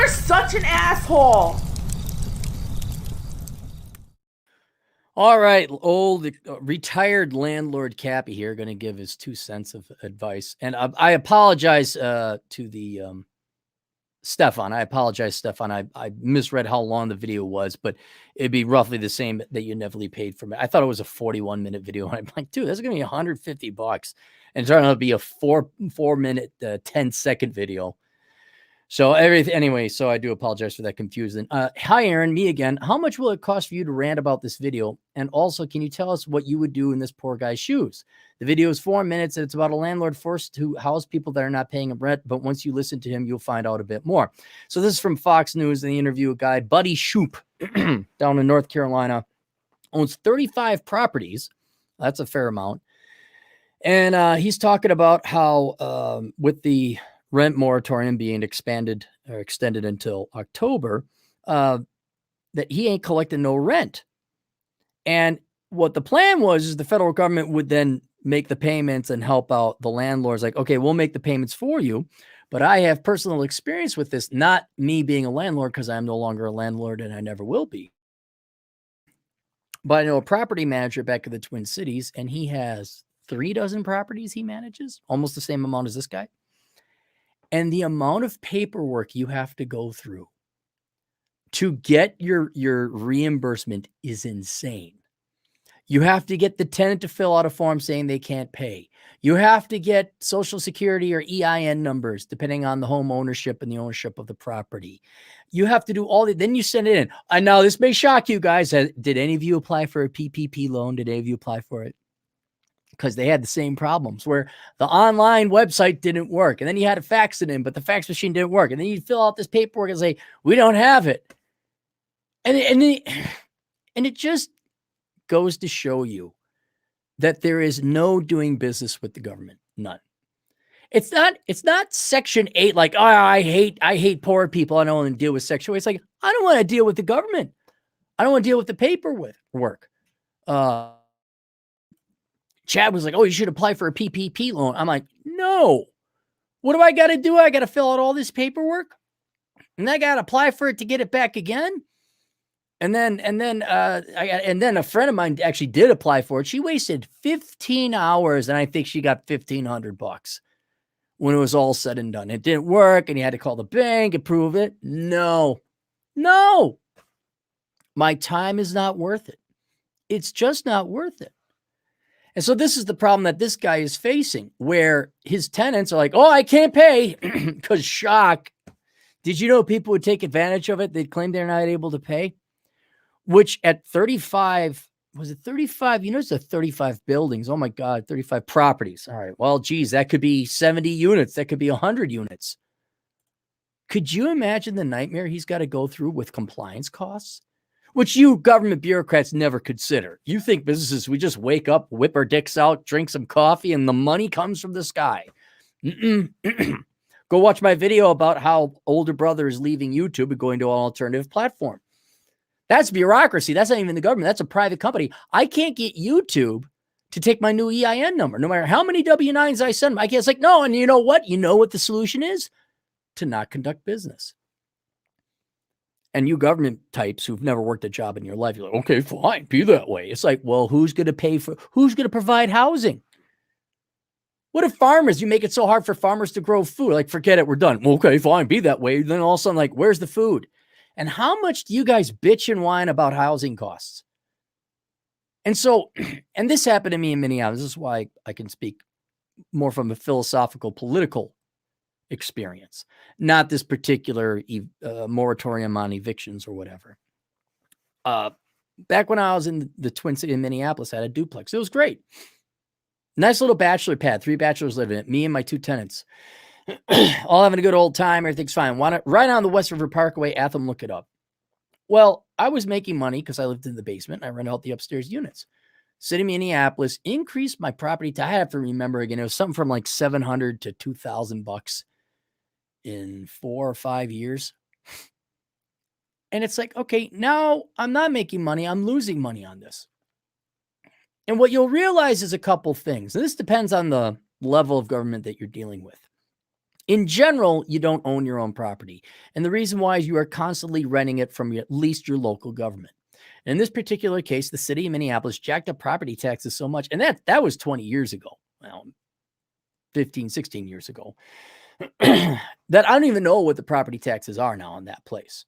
You're such an asshole. All right, old retired landlord Cappy here, going to give his 2 cents of advice. And I apologize to the Stefan. I apologize, Stefan. I misread how long the video was, but it'd be roughly the same that you Neville paid for me. I thought it was a 41-minute video. And I'm like, dude, that's going to be $150. And it turned out to be a 4-minute, 10-second video. So anyway, so I do apologize for that confusion. Hi, Aaron, me again. How much will it cost for you to rant about this video? And also, can you tell us what you would do in this poor guy's shoes? The video is 4 minutes, and it's about a landlord forced to house people that are not paying him rent. But once you listen to him, you'll find out a bit more. So this is from Fox News. And they interview a guy, Buddy Shoop, down in North Carolina, owns 35 properties. That's a fair amount. And he's talking about how with the rent moratorium being expanded or extended until October, that he ain't collecting no rent. And what the plan was is the federal government would then make the payments and help out the landlords. Like, okay, we'll make the payments for you, but I have personal experience with this, not me being a landlord, because I'm no longer a landlord and I never will be. But I know a property manager back in the Twin Cities, and he has 36 properties he manages, almost the same amount as this guy. And the amount of paperwork you have to go through to get your reimbursement is insane. You have to get the tenant to fill out a form saying they can't pay. You have to get Social Security or EIN numbers, depending on the home ownership and the ownership of the property. You have to do all that. Then you send it in. I know this may shock you guys. Did any of you apply for a PPP loan? Did any of you apply for it? Because they had the same problems where the online website didn't work. And then you had to fax it in, but the fax machine didn't work. And then you fill out this paperwork and say, we don't have it. And it just goes to show you that there is no doing business with the government. None. It's not Section 8, like, oh, I hate poor people. I don't want to deal with Section 8. It's like, I don't want to deal with the government. I don't want to deal with the paperwork. Chad was like, oh, you should apply for a PPP loan. I'm like, no. What do I got to do? I got to fill out all this paperwork, and I got to apply for it to get it back again. And then a friend of mine actually did apply for it. She wasted 15 hours, and I think she got $1,500 when it was all said and done. It didn't work, and you had to call the bank and prove it. No. My time is not worth it. It's just not worth it. And so this is the problem that this guy is facing, where his tenants are like, oh, I can't pay, because shock. Did you know people would take advantage of it? They'd claim they're not able to pay, which at 35, was it 35? You know, it's 35 buildings. Oh my God, 35 properties. All right. Well, geez, that could be 70 units. That could be 100 units. Could you imagine the nightmare he's got to go through with compliance costs? Which you government bureaucrats never consider. You think businesses, we just wake up, whip our dicks out, drink some coffee, and the money comes from the sky. Go watch my video about how older brother is leaving YouTube and going to an alternative platform. That's bureaucracy. That's not even the government. That's a private company. I can't get YouTube to take my new EIN number, no matter how many W-9s I send them. I can't. It's like, no, and you know what? You know what the solution is? To not conduct business. And you government types who've never worked a job in your life, you're like, okay, fine, be that way. It's like, well, who's going to provide housing? What if farmers, you make it so hard for farmers to grow food? Like, forget it, we're done. Okay, fine, be that way. Then all of a sudden, like, where's the food? And how much do you guys bitch and whine about housing costs? And so, and this happened to me in Minneapolis. This is why I can speak more from a philosophical, political experience, not this particular moratorium on evictions or whatever. Back when I was in the Twin City in Minneapolis, I had a duplex. It was great. Nice little bachelor pad, 3 bachelors living in it, me and my 2 tenants. All having a good old time. Everything's fine. Right on the West River Parkway, Atham, look it up. Well, I was making money because I lived in the basement. And I rented out the upstairs units. City of Minneapolis increased my property. I have to remember again, it was something from like $700 to $2,000 in 4 or 5 years. And it's like, okay, now I'm not making money. I'm losing money on this. And what you'll realize is a couple things. And this depends on the level of government that you're dealing with. In general, you don't own your own property. And the reason why is you are constantly renting it from at least your local government. And in this particular case, the city of Minneapolis jacked up property taxes so much. And that was 20 years ago. Well, 15, 16 years ago. That I don't even know what the property taxes are now on that place.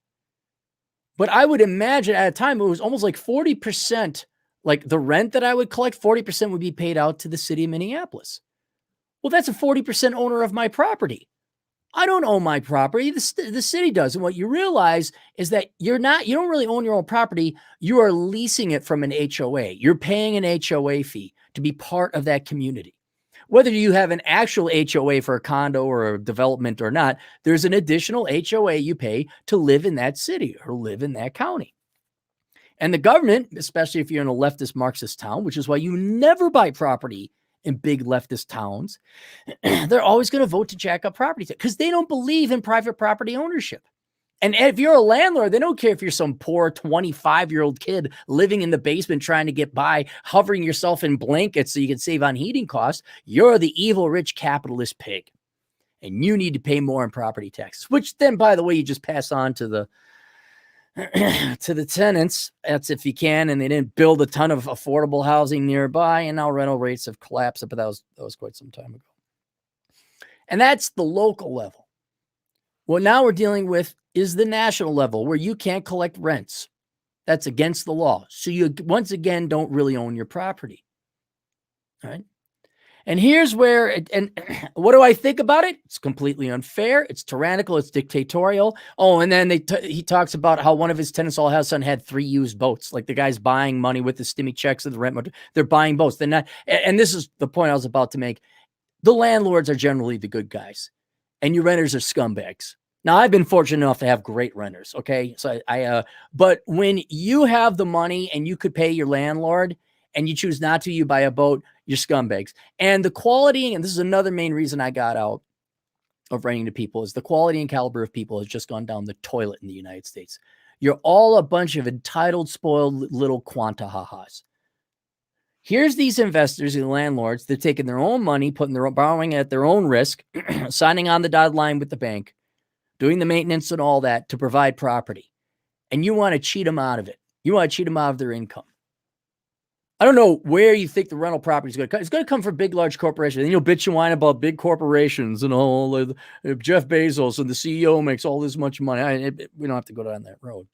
But I would imagine at a time it was almost like 40%, like the rent that I would collect, 40% would be paid out to the city of Minneapolis. Well, that's a 40% owner of my property. I don't own my property. The city does. And what you realize is that you don't really own your own property. You are leasing it from an HOA. You're paying an HOA fee to be part of that community. Whether you have an actual HOA for a condo or a development or not, there's an additional HOA you pay to live in that city or live in that county. And the government, especially if you're in a leftist Marxist town, which is why you never buy property in big leftist towns, they're always going to vote to jack up property because they don't believe in private property ownership. And if you're a landlord, they don't care if you're some poor 25-year-old kid living in the basement trying to get by, hovering yourself in blankets so you can save on heating costs. You're the evil, rich capitalist pig. And you need to pay more in property taxes, which then, by the way, you just pass on to the to the tenants. That's if you can. And they didn't build a ton of affordable housing nearby. And now rental rates have collapsed. But that was quite some time ago. And that's the local level. What now we're dealing with is the national level where you can't collect rents. That's against the law. So you, once again, don't really own your property. All right. And here's where, and what do I think about it? It's completely unfair. It's tyrannical. It's dictatorial. Oh, and then he talks about how one of his tenants all of a sudden had 3 used boats. Like the guy's buying money with the stimmy checks of the rent. They're buying boats. They're not. And this is the point I was about to make. The landlords are generally the good guys, and your renters are scumbags. Now, I've been fortunate enough to have great renters. Okay, so but when you have the money and you could pay your landlord, and you choose not to, you buy a boat, you're scumbags. And the quality, and this is another main reason I got out of renting to people, is the quality and caliber of people has just gone down the toilet in the United States. You're all a bunch of entitled, spoiled little quanta ha-has. Here's these investors and landlords, they're taking their own money, borrowing at their own risk, signing on the dotted line with the bank, doing the maintenance and all that to provide property. And you want to cheat them out of it. You want to cheat them out of their income. I don't know where you think the rental property is going to come. It's going to come from big, large corporations. And you'll bitch and whine about big corporations and all. Jeff Bezos and the CEO makes all this much money. We don't have to go down that road.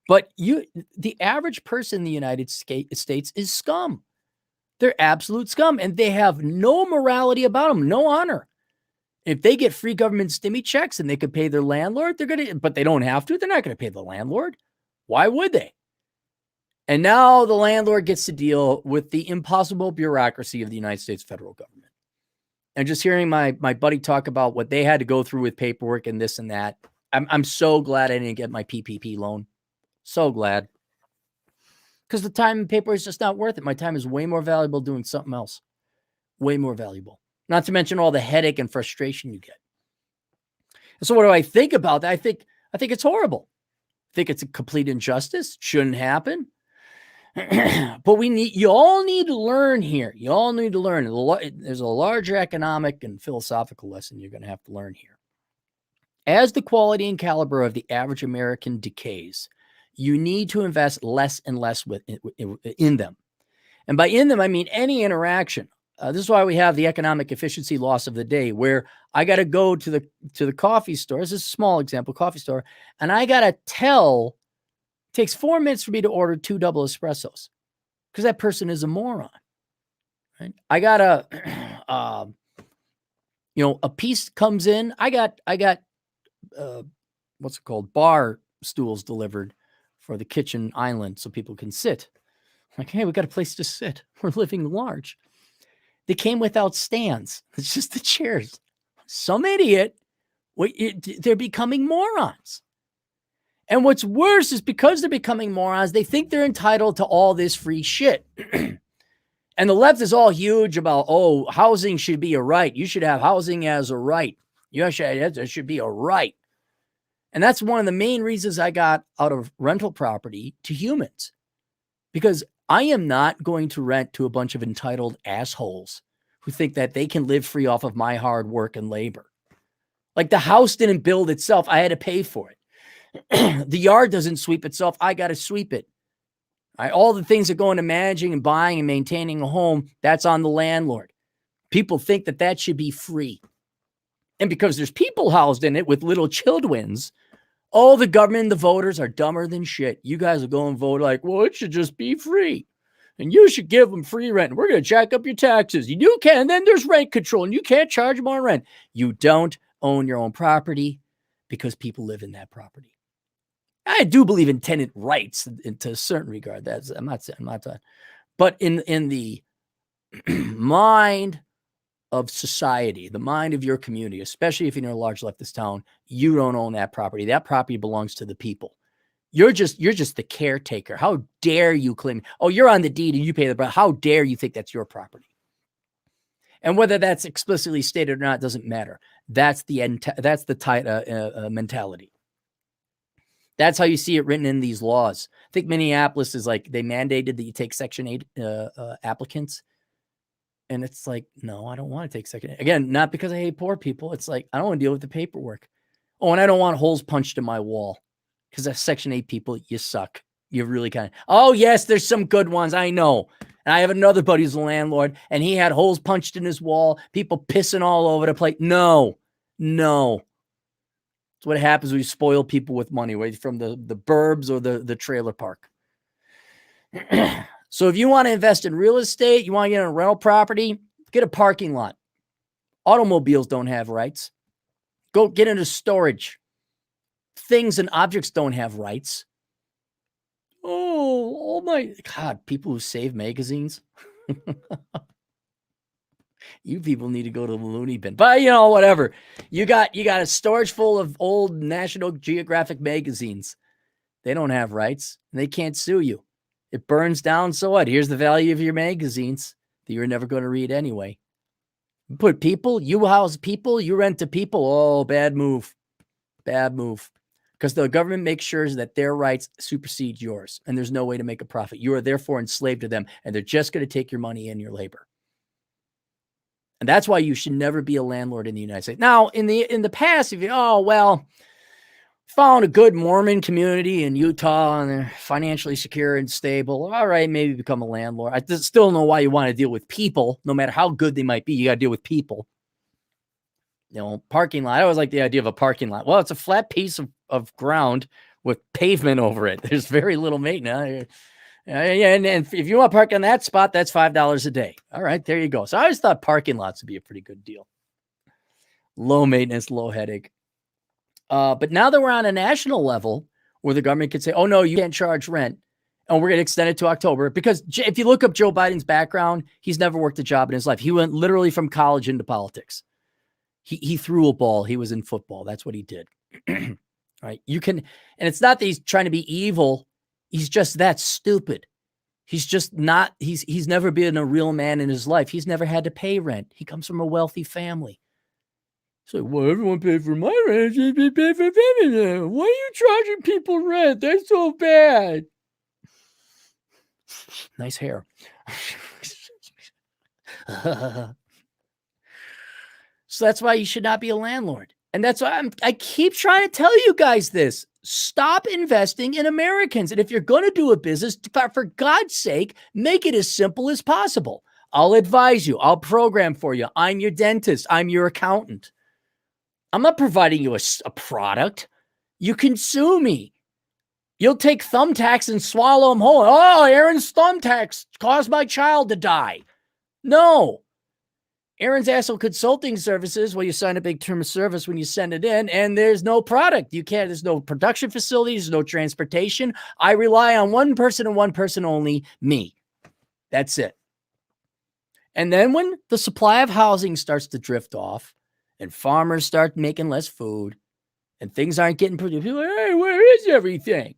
But the average person in the United States is scum. They're absolute scum. And they have no morality about them, no honor. If they get free government stimmy checks and they could pay their landlord, but they don't have to. They're not going to pay the landlord. Why would they? And now the landlord gets to deal with the impossible bureaucracy of the United States federal government. And just hearing my buddy talk about what they had to go through with paperwork and this and that, I'm so glad I didn't get my PPP loan. So glad. Because the time and paper is just not worth it. My time is way more valuable doing something else. Way more valuable. Not to mention all the headache and frustration you get. And so what do I think about that? I think it's horrible. I think it's a complete injustice. Shouldn't happen. But you all need to learn here. You all need to learn. There's a larger economic and philosophical lesson you're going to have to learn here. As the quality and caliber of the average American decays, you need to invest less and less in them. And by in them, I mean any interaction. This is why we have the economic efficiency loss of the day, where I got to go to the coffee store. This is a small example, coffee store, and I got to tell. It takes 4 minutes for me to order 2 double espressos because that person is a moron. Right? I got a piece comes in. I got what's it called? Bar stools delivered for the kitchen island so people can sit. I'm like, hey, we got a place to sit. We're living large. They came without stands. It's just the chairs. Some idiot. They're becoming morons. And what's worse is because they're becoming morons, they think they're entitled to all this free shit. And the left is all huge about, housing should be a right. You should have housing as a right. There should be a right. And that's one of the main reasons I got out of rental property to humans. Because I am not going to rent to a bunch of entitled assholes who think that they can live free off of my hard work and labor. Like the house didn't build itself. I had to pay for it. The yard doesn't sweep itself. I got to sweep it. All right? All the things that go into managing and buying and maintaining a home, that's on the landlord. People think that that should be free. And because there's people housed in it with little children's, all the government and the voters are dumber than shit. You guys will go and vote like, well, it should just be free. And you should give them free rent. We're going to jack up your taxes. You can. And then there's rent control, and you can't charge them on rent. You don't own your own property because people live in that property. I do believe in tenant rights to a certain regard. I'm not saying, but in the mind of society, the mind of your community, especially if you're in a large leftist town, you don't own that property. That property belongs to the people. You're just the caretaker. How dare you claim, oh, you're on the deed and you pay the price. How dare you think that's your property? And whether that's explicitly stated or not doesn't matter. That's the mentality. That's how you see it written in these laws. I think Minneapolis is like, they mandated that you take Section 8 applicants. And it's like, no, I don't want to take Section 8. Again, not because I hate poor people. It's like, I don't want to deal with the paperwork. Oh, and I don't want holes punched in my wall. Because that's Section 8 people, you suck. You really kind of, oh, yes, there's some good ones. I know. And I have another buddy who's a landlord, and he had holes punched in his wall, people pissing all over the place. No. It's what happens when you spoil people with money, right? From the burbs or the trailer park. So if you want to invest in real estate, you want to get a rental property, get a parking lot. Automobiles don't have rights. Go get into storage. Things and objects don't have rights. Oh my God, people who save magazines. You people need to go to the loony bin. But whatever. You got a storage full of old National Geographic magazines. They don't have rights, and they can't sue you. It burns down, so what? Here's the value of your magazines that you're never going to read anyway. You put people, you house people, you rent to people. Oh, bad move. Bad move. Because the government makes sure that their rights supersede yours, and there's no way to make a profit. You are therefore enslaved to them, and they're just going to take your money and your labor. And that's why you should never be a landlord in the United States. Now, in the past, if you, found a good Mormon community in Utah and they're financially secure and stable, all right, maybe become a landlord. I still don't know why you want to deal with people. No matter how good they might be, you got to deal with people. Parking lot. I always like the idea of a parking lot. Well, it's a flat piece of ground with pavement over it. There's very little maintenance. And if you want to park on that spot, that's $5 a day. All right, there you go. So I always thought parking lots would be a pretty good deal. Low maintenance, low headache. But now that we're on a national level where the government could say, oh, no, you can't charge rent, and we're going to extend it to October. Because if you look up Joe Biden's background, he's never worked a job in his life. He went literally from college into politics. He threw a ball. He was in football. That's what he did. Right? You can, and it's not that he's trying to be evil. He's just that stupid. He's just not, he's never been a real man in his life. He's never had to pay rent. He comes from a wealthy family. So, well, everyone paid for my rent. You pay for family. Why are you charging people rent? That's so bad. Nice hair. So that's why you should not be a landlord. And that's why I keep trying to tell you guys this. Stop investing in Americans. And if you're going to do a business, for God's sake, make it as simple as possible. I'll advise you. I'll program for you. I'm your dentist. I'm your accountant. I'm not providing you a product. You can sue me. You'll take thumbtacks and swallow them whole. Oh, Aaron's thumbtacks caused my child to die. No. Aaron's Asshole Consulting Services, well, you sign a big term of service when you send it in, and there's no product. There's no production facilities, there's no transportation. I rely on one person and one person only, me. That's it. And then when the supply of housing starts to drift off and farmers start making less food and things aren't getting produced, people are like, hey, where is everything?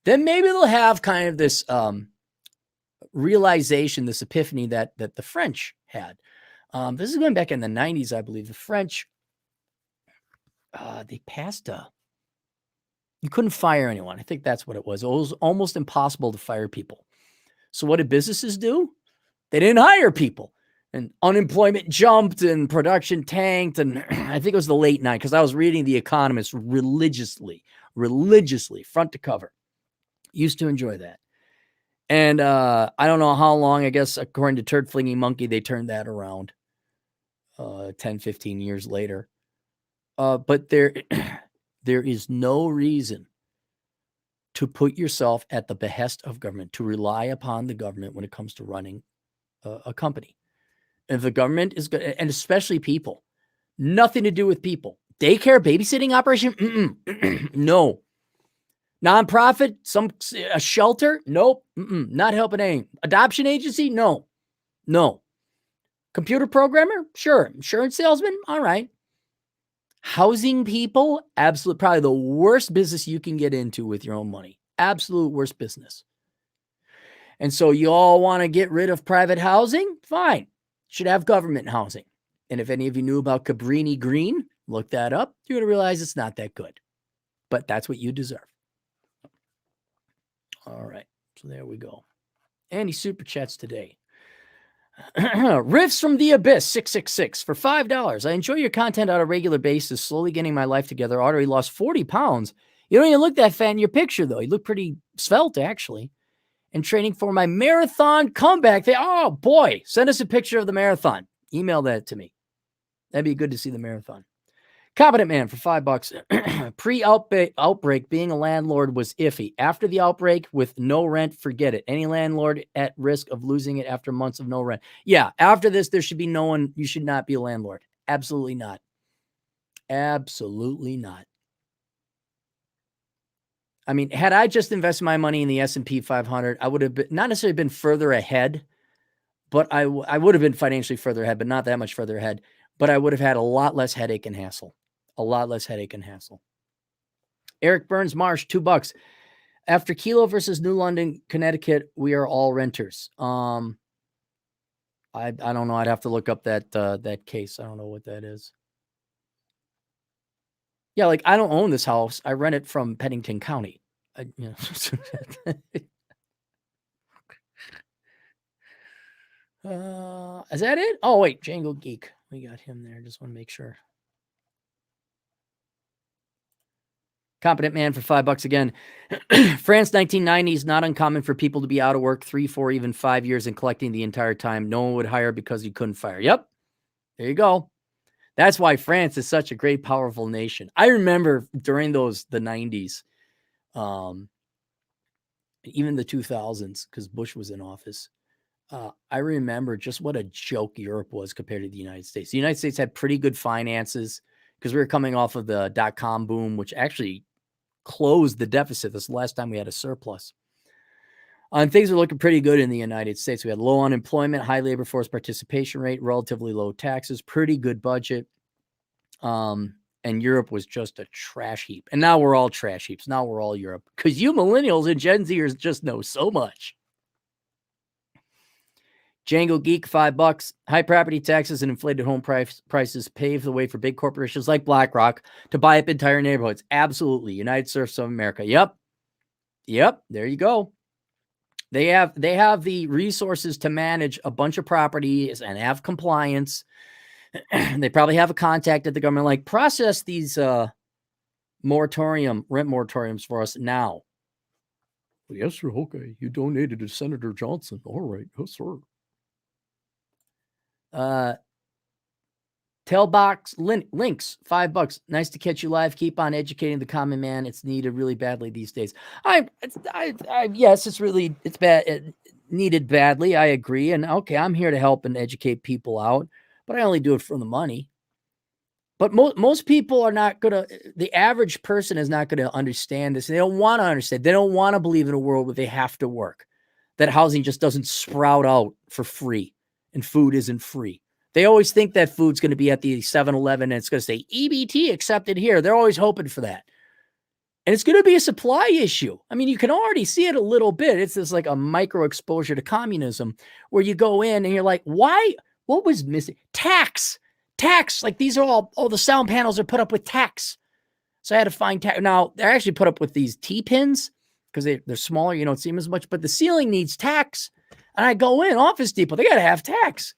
Then maybe they'll have kind of this realization, this epiphany that the French had. This is going back in the 90s, I believe. The French, they passed you couldn't fire anyone. I think that's what it was. It was almost impossible to fire people. So what did businesses do? They didn't hire people. and unemployment jumped and production tanked. And I think it was the late night because I was reading The Economist religiously, front to cover. Used to enjoy that. And I don't know how long, I guess, according to Turd Flinging Monkey, they turned that around 10, 15 years later. But there is no reason to put yourself at the behest of government, to rely upon the government when it comes to running a company. If the government is good, and especially people, nothing to do with people. Daycare, babysitting operation? No. Nonprofit, a shelter? Nope. Not helping any. Adoption agency? No. Computer programmer? Sure. Insurance salesman? All right. Housing people? Absolutely. Probably the worst business you can get into with your own money. Absolute worst business. And so you all want to get rid of private housing? Fine. Should have government housing. And if any of you knew about Cabrini Green, look that up. You're going to realize it's not that good. But that's what you deserve. All right. So there we go. Andy super chats today. Riffs from the Abyss 666 for $5. I enjoy your content on a regular basis, slowly getting my life together. Already lost 40 pounds. You don't even look that fat in your picture, though. You look pretty svelte, actually. And training for my marathon comeback. Oh, boy. Send us a picture of the marathon. Email that to me. That'd be good to see the marathon. Competent Man for $5. Pre-outbreak, being a landlord was iffy. After the outbreak, with no rent, forget it. Any landlord at risk of losing it after months of no rent. Yeah, after this, there should be no one. You should not be a landlord. Absolutely not. Absolutely not. I mean, had I just invested my money in the S&P 500, I would have been, not necessarily been further ahead, but I would have been financially further ahead, but not that much further ahead. But I would have had a lot less headache and hassle. Eric Burns Marsh, $2. After Kilo versus New London, Connecticut, we are all renters. I don't know. I'd have to look up that case. I don't know what that is. Yeah, like I don't own this house. I rent it from Pennington County. Is that it? Oh, wait, Django Geek. We got him there. Just want to make sure. Competent Man for $5 again. France 1990s, not uncommon for people to be out of work 3, 4, even 5 years and collecting the entire time. No one would hire because you couldn't fire. Yep. There you go. That's why France is such a great, powerful nation. I remember during the 90s, even the 2000s, because Bush was in office. I remember just what a joke Europe was compared to the United States. The United States had pretty good finances because we were coming off of the dot-com boom, which actually closed the deficit. This is the last time we had a surplus. And things were looking pretty good in the United States. We had low unemployment, high labor force participation rate, relatively low taxes, pretty good budget. And Europe was just a trash heap. And now we're all trash heaps. Now we're all Europe because you millennials and Gen Zers just know so much. Django Geek, $5. High property taxes and inflated home prices pave the way for big corporations like BlackRock to buy up entire neighborhoods. Absolutely. United Surfs of America. Yep. There you go. They have the resources to manage a bunch of properties and have compliance. They probably have a contact at the government, like process these rent moratoriums for us now. Yes, sir. Okay. You donated to Senator Johnson. All right. Yes, sir. Tailbox links, $5. Nice to catch you live. Keep on educating the common man. It's needed really badly these days. Yes, it's bad. It needed badly. I agree. And okay, I'm here to help and educate people out, but I only do it for the money. But most people are not going to, the average person is not going to understand this. They don't want to understand. They don't want to believe in a world where they have to work, that housing just doesn't sprout out for free and food isn't free. They always think that food's going to be at the 7-Eleven and it's going to say EBT accepted here. They're always hoping for that. And it's going to be a supply issue. I mean, you can already see it a little bit. It's this like a micro exposure to communism where you go in and you're like, why? What was missing? Tax. Like these are all the sound panels are put up with tax. So I had to find tax. Now they're actually put up with these T-pins because they're smaller. You don't see them as much, but the ceiling needs tax. And I go in Office Depot. They got to have tax.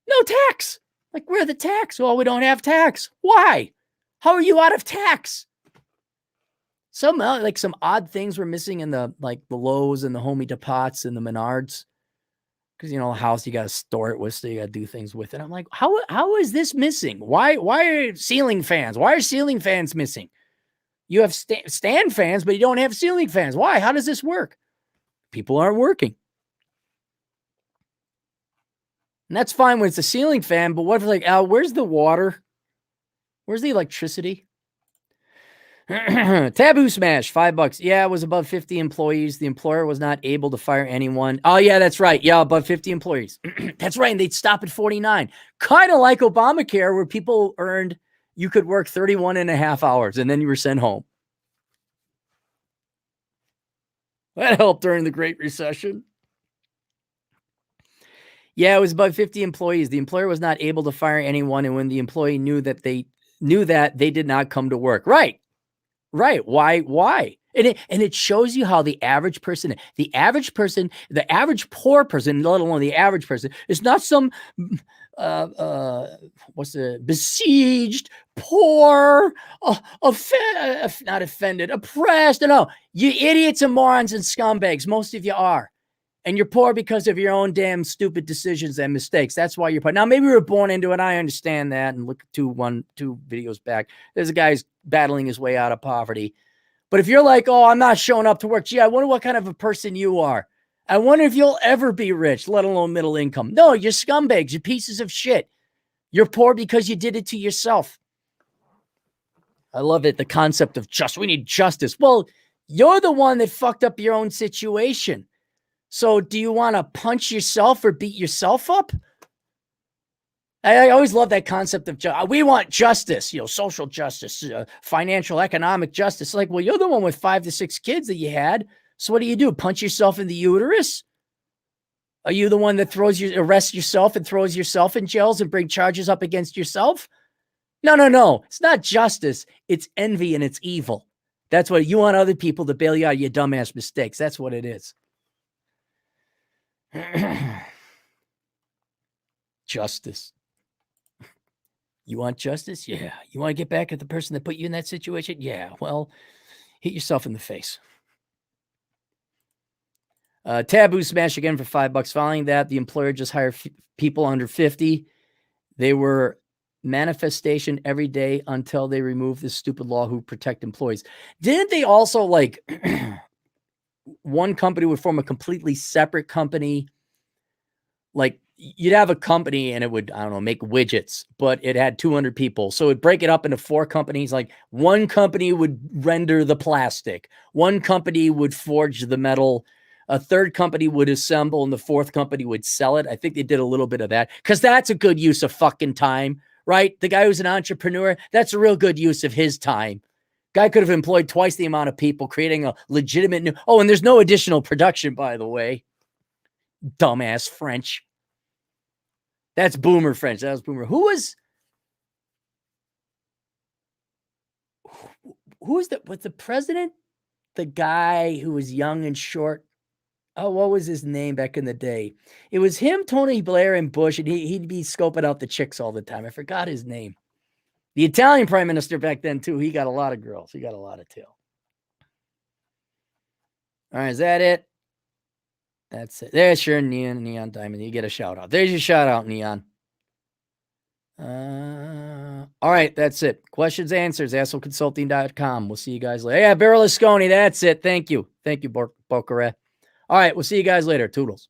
No tax. Like, where the tax? Well, we don't have tax. Why? How are you out of tax? Some odd things were missing in the Lowe's and the Home Depots and the Menards. Because, a house you got to store it with, so you got to do things with it. I'm like, how is this missing? Why are ceiling fans? Why are ceiling fans missing? You have stand fans, but you don't have ceiling fans. Why? How does this work? People aren't working. And that's fine when it's a ceiling fan, but what if where's the water? Where's the electricity? Taboo smash, $5. Yeah, it was above 50 employees. The employer was not able to fire anyone. Oh, yeah, that's right. Yeah, above 50 employees. That's right. And they'd stop at 49. Kind of like Obamacare, where people you could work 31 and a half hours and then you were sent home. That helped during the Great Recession. Yeah, it was above 50 employees. The employer was not able to fire anyone. And when the employee knew that, they did not come to work. Right. Why? And it shows you how the average person, the average poor person, let alone the average person, is not some besieged, poor, not offended, oppressed. No, you idiots and morons and scumbags. Most of you are. And you're poor because of your own damn stupid decisions and mistakes. That's why you're poor. Now, maybe we were born into it. I understand that. And look, two videos back, there's a guy who's battling his way out of poverty. But if you're like, oh, I'm not showing up to work. Gee, I wonder what kind of a person you are. I wonder if you'll ever be rich, let alone middle income. No, you're scumbags. You're pieces of shit. You're poor because you did it to yourself. I love it. The concept of we need justice. Well, you're the one that fucked up your own situation. So do you want to punch yourself or beat yourself up? I always love that concept of we want justice, social justice, financial, economic justice. Like, well, you're the one with 5 to 6 kids that you had. So what do? Punch yourself in the uterus? Are you the one that arrests yourself and throws yourself in jails and bring charges up against yourself? No. It's not justice. It's envy and it's evil. That's what you want other people to bail you out of your dumbass mistakes. That's what it is. Justice. You want justice? Yeah. You want to get back at the person that put you in that situation? Yeah. Well, hit yourself in the face. Taboo smash again for $5. Following that, the employer just hired people under 50. They were manifestation every day until they removed this stupid law who protect employees. Didn't they also one company would form a completely separate company? Like, you'd have a company and it would, make widgets, but it had 200 people. So it'd break it up into 4 companies. Like, one company would render the plastic. One company would forge the metal. A third company would assemble and the fourth company would sell it. I think they did a little bit of that because that's a good use of fucking time, right? The guy who's an entrepreneur, that's a real good use of his time. Guy could have employed twice the amount of people, creating a legitimate new. Oh, and there's no additional production, by the way. Dumbass French. That's boomer French. That was boomer. Who was the president? The guy who was young and short. Oh, what was his name back in the day? It was him, Tony Blair, and Bush, and he'd be scoping out the chicks all the time. I forgot his name. The Italian prime minister back then, too. He got a lot of girls. He got a lot of tail. All right, is that it? That's it. There's your Neon Diamond. You get a shout out. There's your shout out, Neon. All right, that's it. Questions, answers, assholeconsulting.com. We'll see you guys later. Yeah, Berlusconi, that's it. Thank you. Thank you, Bocaret. All right, we'll see you guys later. Toodles.